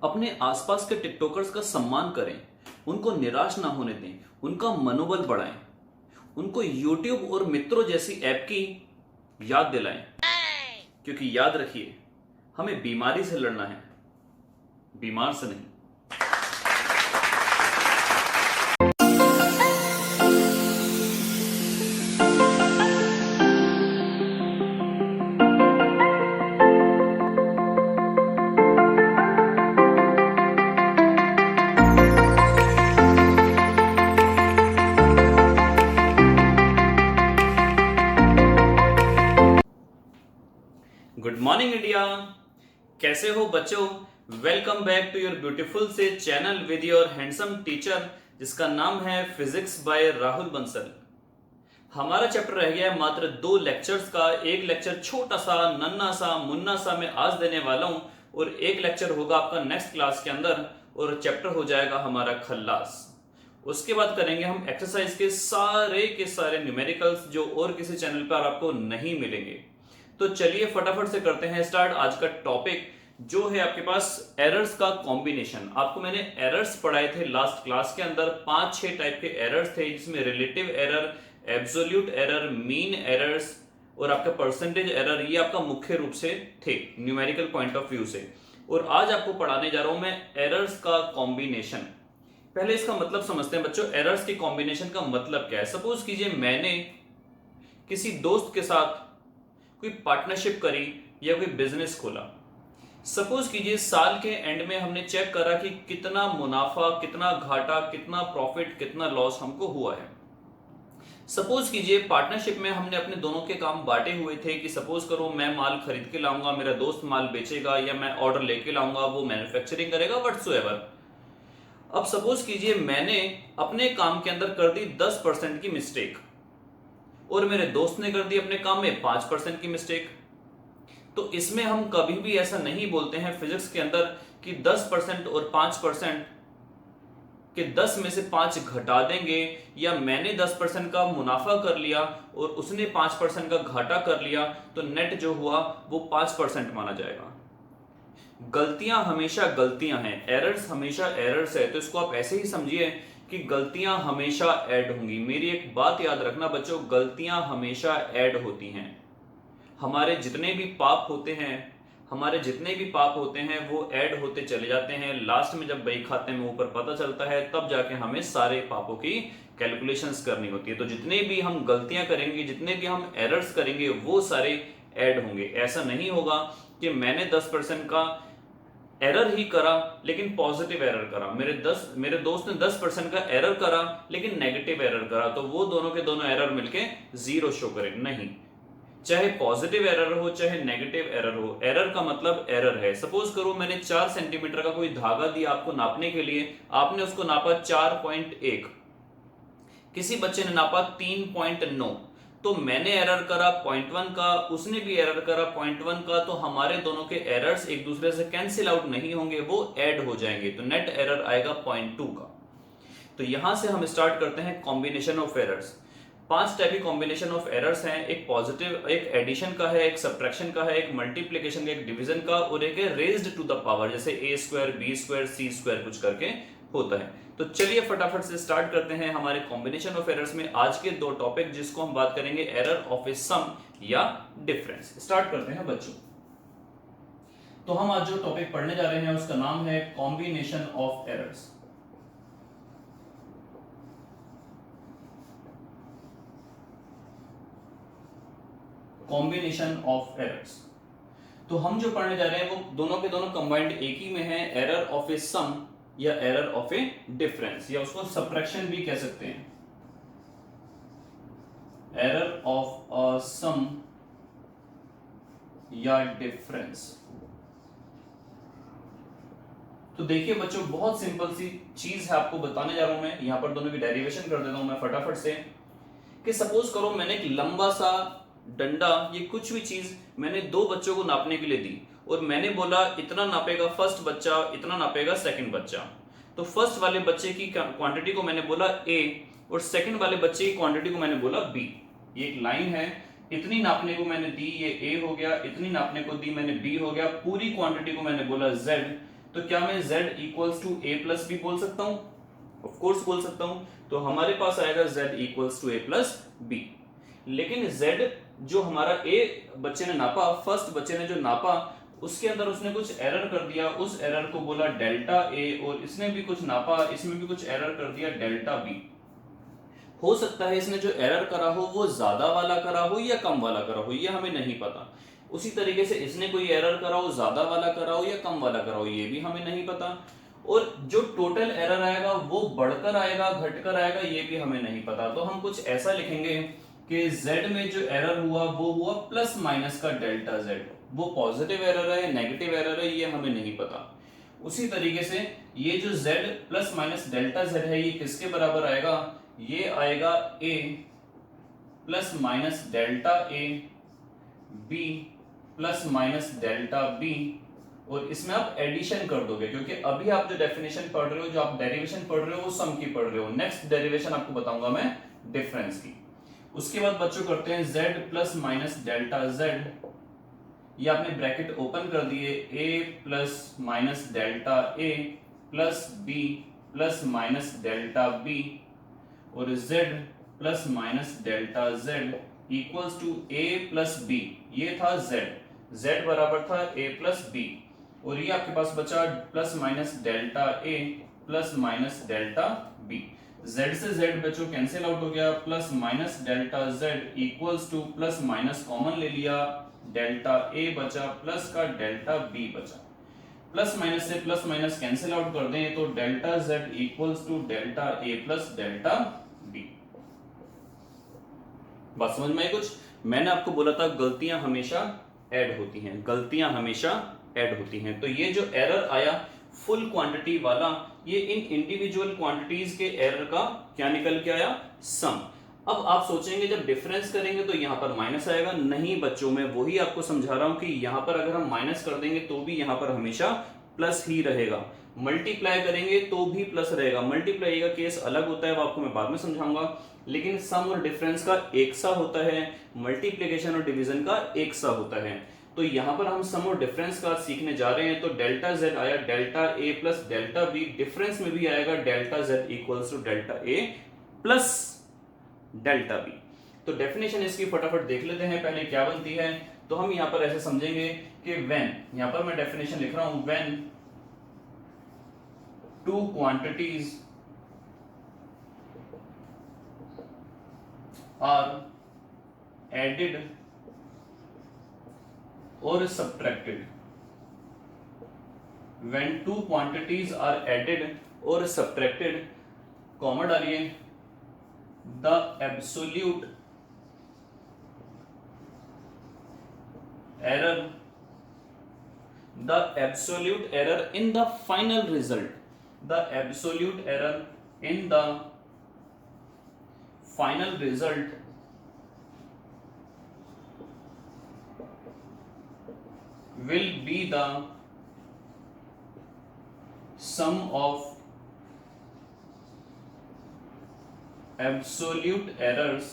अपने आसपास के टिकटॉकर्स का सम्मान करें, उनको निराश ना होने दें, उनका मनोबल बढ़ाएं, उनको यूट्यूब और मित्रों जैसी ऐप की याद दिलाएं। क्योंकि याद रखिए, हमें बीमारी से लड़ना है, बीमार से नहीं। Good morning India. कैसे हो बच्चों? Welcome back to your beautiful से channel with your handsome teacher, जिसका नाम है फिजिक्स बाय राहुल बंसल। हमारा चैप्टर रह गया है मात्र 2 लेक्चर्स का। एक लेक्चर छोटा सा नन्ना सा मुन्ना सा मैं आज देने वाला हूं, और एक लेक्चर होगा आपका नेक्स्ट क्लास के अंदर, और चैप्टर हो जाएगा हमारा खल्लास। उसके बाद करेंगे हम एक्सरसाइज के सारे न्यूमेरिकल्स जो और किसी चैनल पर आपको नहीं मिलेंगे। तो चलिए फटाफट से करते हैं स्टार्ट। आज का टॉपिक जो है आपके पास एरर्स का कॉम्बिनेशन। आपको मैंने एरर्स पढ़ाए थे लास्ट क्लास के अंदर। 5-6 टाइप के एरर्स थे, जिसमें relative error, absolute error, mean errors और आपका परसेंटेज एरर, ये आपका मुख्य रूप से थे न्यूमेरिकल पॉइंट ऑफ व्यू से। और आज आपको पढ़ाने जा रहा हूं मैं एरर्स का कॉम्बिनेशन। पहले इसका मतलब समझते हैं बच्चों। एरर्स के कॉम्बिनेशन का मतलब क्या है? सपोज कीजिए मैंने किसी दोस्त के साथ कोई पार्टनरशिप करी या कोई बिजनेस खोला। सपोज कीजिए साल के एंड में हमने चेक करा कि कितना मुनाफा, कितना घाटा, कितना प्रॉफिट, कितना लॉस हमको हुआ है। सपोज कीजिए पार्टनरशिप में हमने अपने दोनों के काम बांटे हुए थे कि सपोज करो मैं माल खरीद के लाऊंगा, मेरा दोस्त माल बेचेगा, या मैं ऑर्डर लेके लाऊंगा, वो मैन्युफैक्चरिंग करेगा, व्हाटसोएवर। अब सपोज कीजिए मैंने अपने काम के अंदर कर दी 10% की मिस्टेक, और मेरे दोस्त ने कर दी अपने काम में 5% की मिस्टेक। तो इसमें हम कभी भी ऐसा नहीं बोलते हैं फिजिक्स के अंदर कि 10% और 5% के 10 में से 5 घटा देंगे, या मैंने 10% का मुनाफा कर लिया और उसने 5% का घाटा कर लिया, तो नेट जो हुआ वो 5% माना जाएगा। गलतियां हमेशा गलतियां हैं, एरर्स हमेशा एरर्स है। तो इसको आप ऐसे ही समझिए कि गलतियां हमेशा ऐड होंगी। मेरी एक बात याद रखना बच्चों, गलतियां हमेशा ऐड होती हैं। हमारे जितने भी पाप होते हैं, वो ऐड होते चले जाते हैं। लास्ट में जब बही खाते में ऊपर पता चलता है, तब जाके हमें सारे पापों की कैलकुलेशंस करनी होती है। तो जितने भी हम गलतियां करेंगे, जितने भी हम एरर्स करेंगे, वो सारे ऐड होंगे। ऐसा नहीं होगा कि मैंने 10% का एरर ही करा लेकिन पॉजिटिव एरर करा, मेरे दोस्त ने 10% का एरर करा लेकिन नेगेटिव एरर करा, तो वो दोनों के दोनों एरर मिलके 0 शो करें। नहीं, चाहे पॉजिटिव एरर हो चाहे नेगेटिव एरर हो, एरर का मतलब एरर है। सपोज करो मैंने 4 सेंटीमीटर का कोई धागा दिया आपको नापने के लिए, आपने उसको नापा 4.1, किसी बच्चे ने नापा 3.9, तो मैंने एरर करा 0.1 का, उसने भी एरर करा 0.1 का, तो हमारे दोनों के एरर्स एक दूसरे से कैंसिल आउट नहीं होंगे, वो ऐड हो जाएंगे, तो नेट एरर आएगा 0.2 का। तो यहां से हम स्टार्ट करते हैं कॉम्बिनेशन ऑफ एरर्स। 5 टाइप की कॉम्बिनेशन ऑफ एरर्स हैं। एक पॉजिटिव, एक एडिशन का है, एक सब्ट्रैक्शन का है, एक मल्टीप्लिकेशन का, एक डिवीजन का, और एक है रेज्ड टू द पावर, जैसे a² b² c² कुछ करके होता है। तो चलिए फटाफट से स्टार्ट करते हैं हमारे कॉम्बिनेशन ऑफ एरर्स में आज के 2 टॉपिक, जिसको हम बात करेंगे एरर ऑफ ए सम या डिफरेंस। स्टार्ट करते हैं बच्चों। तो हम आज जो टॉपिक पढ़ने जा रहे हैं उसका नाम है combination of errors. Combination of errors. तो हम जो पढ़ने जा रहे हैं वो दोनों के दोनों कंबाइंड एक ही में है, एरर ऑफ ए सम या एरर ऑफ ए डिफरेंस, या उसको सब्ट्रैक्शन भी कह सकते हैं। एरर ऑफ अ सम या डिफरेंस। तो देखिए बच्चों, बहुत सिंपल सी चीज है आपको बताने जा रहा हूं मैं। यहां पर दोनों की डेरिवेशन कर देता हूं मैं फटाफट से। कि सपोज करो मैंने एक लंबा सा डंडा, ये कुछ भी चीज मैंने 2 बच्चों को नापने के लिए दी, और मैंने बोला इतना नापेगा फर्स्ट बच्चा, इतना नापेगा सेकंड बच्चा। तो फर्स्ट वाले बच्चे की क्वांटिटी को मैंने बोला A, और सेकंड वाले बच्चे की क्वांटिटी को मैंने बोला B। ये एक लाइन है, इतनी नापने को मैंने दी, ये A हो गया, इतनी नापने को दी मैंने B हो गया, पूरी क्वांटिटी को मैंने बोला Z। तो क्या मैं z equals to a plus b बोल सकता हूं? ऑफ कोर्स बोल सकता हूं। तो हमारे पास आएगा z equals to a plus b. लेकिन z जो हमारा a बच्चे ने नापा, फर्स्ट बच्चे ने जो नापा, उसके अंदर उसने कुछ एरर कर दिया, उस एरर को बोला डेल्टा a, और इसने भी कुछ नापा, इसमें भी कुछ एरर कर दिया डेल्टा b। हो सकता है इसने जो एरर करा हो वो ज्यादा वाला करा हो या कम वाला करा हो, ये हमें नहीं पता। उसी तरीके से इसने कोई एरर करा हो, ज्यादा वाला करा हो या कम वाला करा हो, ये भी हमें नहीं पता। और जो टोटल एरर आएगा वो बढ़कर आएगा, घटकर आएगा, ये भी हमें नहीं पता। तो हम कुछ ऐसा लिखेंगे कि z में जो एरर हुआ वो हुआ प्लस माइनस का डेल्टा z। वो पॉजिटिव एरर है, नेगेटिव एरर है, ये हमें नहीं पता। उसी तरीके से ये जो z plus minus delta z है, ये किसके बराबर आएगा? ये आएगा a plus minus delta a, b plus minus delta b, और इसमें आप एडिशन कर दोगे, क्योंकि अभी आप जो डेफिनेशन पढ़ रहे हो, जो आप डेरिवेशन पढ़ रहे हो, वो सम की पढ़ रहे हो। नेक्स्ट डेरिवेशन आपको बताऊंगा मैं डिफरेंस की। उसके बाद बच्चों करते हैं z plus minus delta z। ये आपने ब्रैकेट ओपन कर दिए, a plus minus delta a plus b plus minus delta b, और z plus minus delta z equals to a plus b। ये था z बराबर था a प्लस b, और ये आपके पास बचा plus minus delta a plus minus delta b। z से z बच्चों कैंसिल आउट हो गया, plus minus delta z equals to plus minus common ले लिया, डेल्टा a बचा प्लस का डेल्टा b बचा। प्लस माइनस से प्लस माइनस कैंसिल आउट कर दें तो delta z equals to delta a plus delta b। बात समझ में आई कुछ? मैंने आपको बोला था गलतियां हमेशा ऐड होती हैं, गलतियां हमेशा ऐड होती हैं। तो ये जो एरर आया फुल क्वांटिटी वाला, ये इन इंडिविजुअल क्वांटिटीज के एरर का क्या निकल के आया? सम। अब आप सोचेंगे जब डिफरेंस करेंगे तो यहां पर माइनस आएगा। नहीं बच्चों, मैं वही आपको समझा रहा हूं कि यहां पर अगर हम माइनस कर देंगे तो भी यहां पर हमेशा प्लस ही रहेगा। मल्टीप्लाई करेंगे तो भी प्लस रहेगा। मल्टीप्लाई का केस अलग होता है, वो आपको मैं बाद में समझाऊंगा। लेकिन सम और डिफरेंस का एक सा होता है, मल्टीप्लिकेशन और डिवीजन का एक सा होता है। तो यहां पर हम सम और डिफरेंस का सीखने जा रहे हैं। तो डेल्टा z आया delta a plus delta b, difference में भी आएगा delta z equals to delta a plus delta b। तो डेफिनेशन इसकी फटाफट देख लेते हैं पहले क्या बनती है। तो हम यहां पर ऐसे समझेंगे कि व्हेन, यहां पर मैं डेफिनेशन लिख रहा हूं, when two quantities are added or subtracted, when two quantities are added or subtracted, comma डालिए, the absolute error in the final result, the absolute error in the final result will be the sum of absolute errors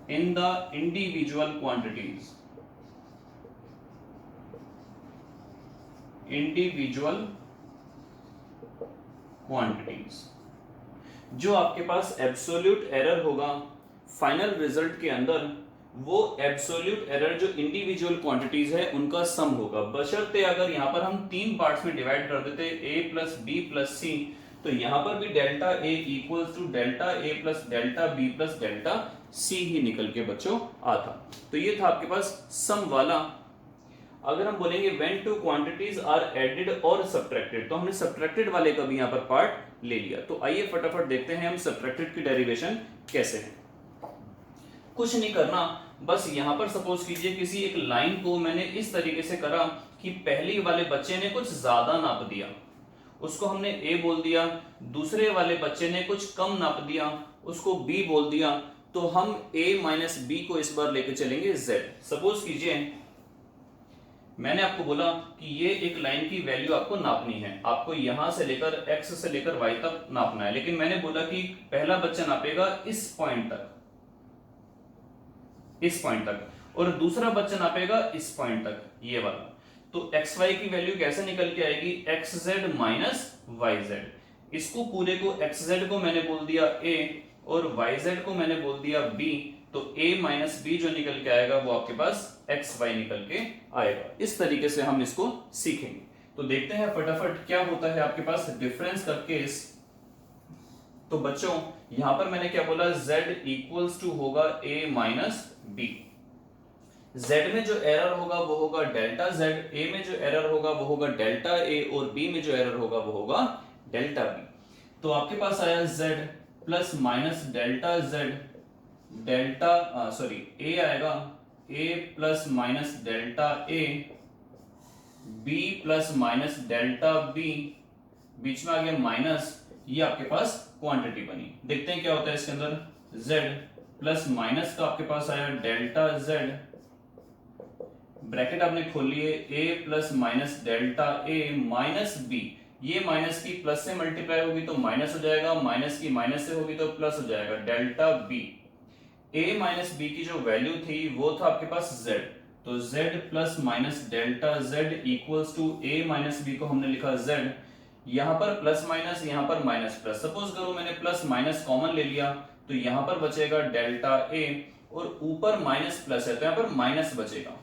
in the individual quantities. individual quantities, जो आपके पास absolute error होगा final result के अंदर, वो absolute error जो individual quantities है उनका सम होगा। बशर्ते अगर यहां पर हम तीन पार्ट्स में डिवाइड कर देते a plus b plus c, तो यहां पर भी delta a equals to delta a plus delta b plus delta c ही निकल के बच्चों आता। तो ये था आपके पास सम वाला। अगर हम बोलेंगे when two quantities are added or subtracted, तो हमने सब्ट्रैक्टेड वाले का भी यहां पर पार्ट ले लिया। तो आइए फटाफट देखते हैं हम सब्ट्रैक्टेड की डेरिवेशन कैसे है। कुछ नहीं करना, बस यहां पर सपोज कीजिए किसी एक लाइन को मैंने इस तरीके से करा कि पहली वाले बच्चे ने कुछ ज्यादा नाप दिया, उसको हमने a बोल दिया। दूसरे वाले बच्चे ने कुछ कम नाप दिया, उसको b बोल दिया। तो हम a माइनस b को इस बार लेके चलेंगे z। सपोज कीजिए मैंने आपको बोला कि ये एक लाइन की वैल्यू आपको नापनी है, आपको यहां से लेकर x से लेकर y तक नापना है। लेकिन मैंने बोला कि पहला बच्चा नापेगा इस पॉइंट तक, इस पॉइंट तक, और दूसरा बच्चा नापेगा इस पॉइंट तक, ये वाला। तो एक्स वाई की वैल्यू कैसे निकल के आएगी, x z minus y z. इसको पूरे को एक्स जेड को मैंने बोल दिया ए और वाई जेड को मैंने बोल दिया बी, तो a माइनस बी जो निकल के आएगा वो आपके पास एक्स वाई निकल के आएगा। इस तरीके से हम इसको सीखेंगे। तो देखते हैं फटाफट क्या होता है आपके पास डिफरेंस का केस। तो बच्चों यहां पर मैंने क्या बोला, z इक्वल्स टू होगा a माइनस बी। z में जो एरर होगा वो होगा डेल्टा z, a में जो एरर होगा वो होगा डेल्टा a और b में जो एरर होगा वो होगा डेल्टा b। तो आपके पास आया z plus minus delta z delta a आएगा a plus minus delta a b plus minus delta b, बीच में आ गया माइनस, ये आपके पास क्वांटिटी बनी। देखते हैं क्या होता है इसके अंदर, z प्लस माइनस का आपके पास आया डेल्टा z, ब्रैकेट आपने खोल लिए, a plus minus delta a minus b, ये माइनस की प्लस से मल्टीप्लाई होगी तो माइनस हो जाएगा, माइनस की माइनस से होगी तो प्लस हो जाएगा, delta b। a minus b की जो वैल्यू थी वो था आपके पास z, तो z plus minus delta z equals to a minus b को हमने लिखा z, यहां पर प्लस माइनस यहां पर माइनस प्लस, सपोज करो मैंने प्लस माइनस कॉमन ले लिया तो यहां पर बचेगा डेल्टा a और ऊपर माइनस प्लस है तो यहां पर माइनस बचेगा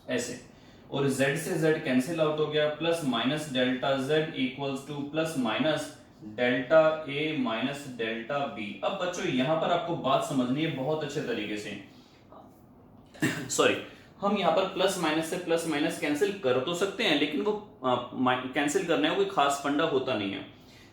ऐसे, और z से z कैंसिल आउट हो गया, plus minus delta z equals to plus minus delta a minus delta b। अब बच्चों यहां पर आपको बात समझनी है बहुत अच्छे तरीके से सॉरी, हम यहाँ पर प्लस माइनस से प्लस माइनस कैंसिल कर तो सकते हैं लेकिन वो कैंसिल करने का कोई खास फंडा होता नहीं है।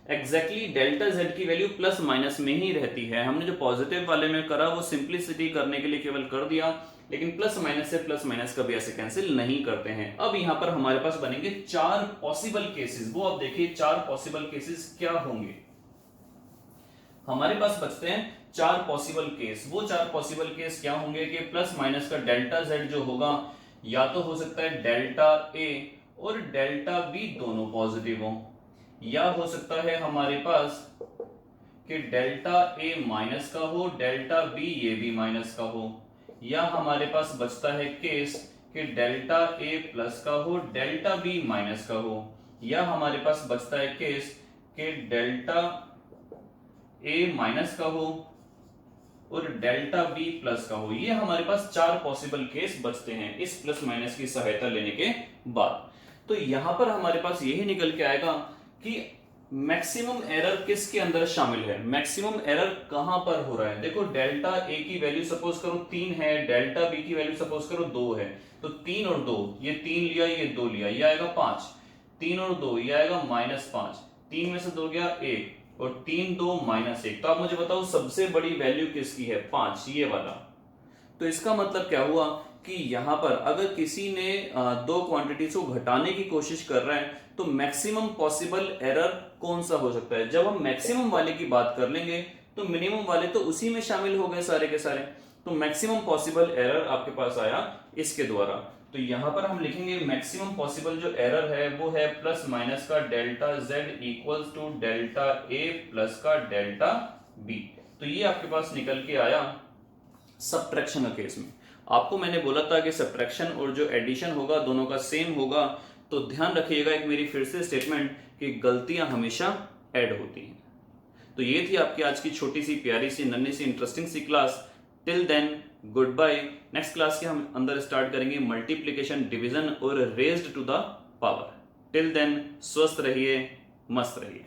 एग्जैक्टली डेल्टा z की वैल्यू प्लस माइनस में ही रहती है। हमने जो पॉजिटिव वाले में करा वो सिंप्लिसिटी करने के लिए केवल कर दिया, लेकिन प्लस माइनस से प्लस माइनस कभी ऐसे कैंसिल नहीं करते हैं। अब यहाँ पर हमारे पास बनेंगे 4 पॉसिबल केसेस, वो आप देखिए 4 पॉसिबल केसेस क्या होंगे। हमारे पास बचते हैं 4 पॉसिबल केस। वो 4 पॉसिबल केस क्या होंगे कि प्लस माइनस का डेल्टा z जो होगा या तो हो सकता है डेल्टा a और डेल्टा b दोनों पॉजिटिव हो, या हो सकता है हमारे पास कि डेल्टा a माइनस का हो, डेल्टा b ये भी माइनस का हो, या हमारे पास बचता है केस कि डेल्टा a प्लस का हो, डेल्टा b माइनस का हो, या हमारे पास बचता है केस कि डेल्टा a माइनस का हो और डेल्टा b प्लस का हो। ये हमारे पास 4 पॉसिबल केस बचते हैं इस प्लस माइनस की सहायता लेने के बाद। तो यहां पर हमारे पास यही निकल के आएगा कि मैक्सिमम एरर किसके अंदर शामिल है, मैक्सिमम एरर कहां पर हो रहा है। देखो डेल्टा a की वैल्यू सपोज करो 3 है, डेल्टा b की वैल्यू सपोज करो 2 है, तो 3 और 2, ये 3 लिया ये 2 लिया, ये आएगा 5, 3 और 2 ये आएगा -5, 3 में से 2 गया 1 और 3 2 -1। तो आप मुझे बताओ सबसे बड़ी वैल्यू किसकी है, 5, ये वाला। तो इसका मतलब क्या हुआ कि यहां पर अगर किसी ने 2 क्वांटिटीज को घटाने की कोशिश कर रहा है तो मैक्सिमम पॉसिबल एरर कौन सा हो सकता है। जब हम मैक्सिमम वाले की बात कर लेंगे तो मिनिमम वाले तो उसी में शामिल हो गए सारे के सारे, तो मैक्सिमम पॉसिबल एरर आपके पास आया इसके द्वारा। तो यहां पर हम लिखेंगे मैक्सिमम पॉसिबल जो एरर है वो है प्लस माइनस का delta z equals to delta a plus का डेल्टा b। तो ये आपके पास निकल के आया सब्ट्रैक्शन का केस में। आपको मैंने बोला था कि सब्ट्रैक्शन और जो एडिशन होगा दोनों का सेम होगा, तो ध्यान रखिएगा एक मेरी फिर से स्टेटमेंट कि गलतियां हमेशा ऐड होती हैं। तो ये थी आपकी आज की छोटी सी प्यारी सी नन्ही सी इंटरेस्टिंग सी class. Till then goodbye. Next class के हम अंदर स्टार्ट करेंगे मल्टीप्लिकेशन, डिवीजन और raised to the power. Till then स्वस्थ रहिए, मस्त रहिए।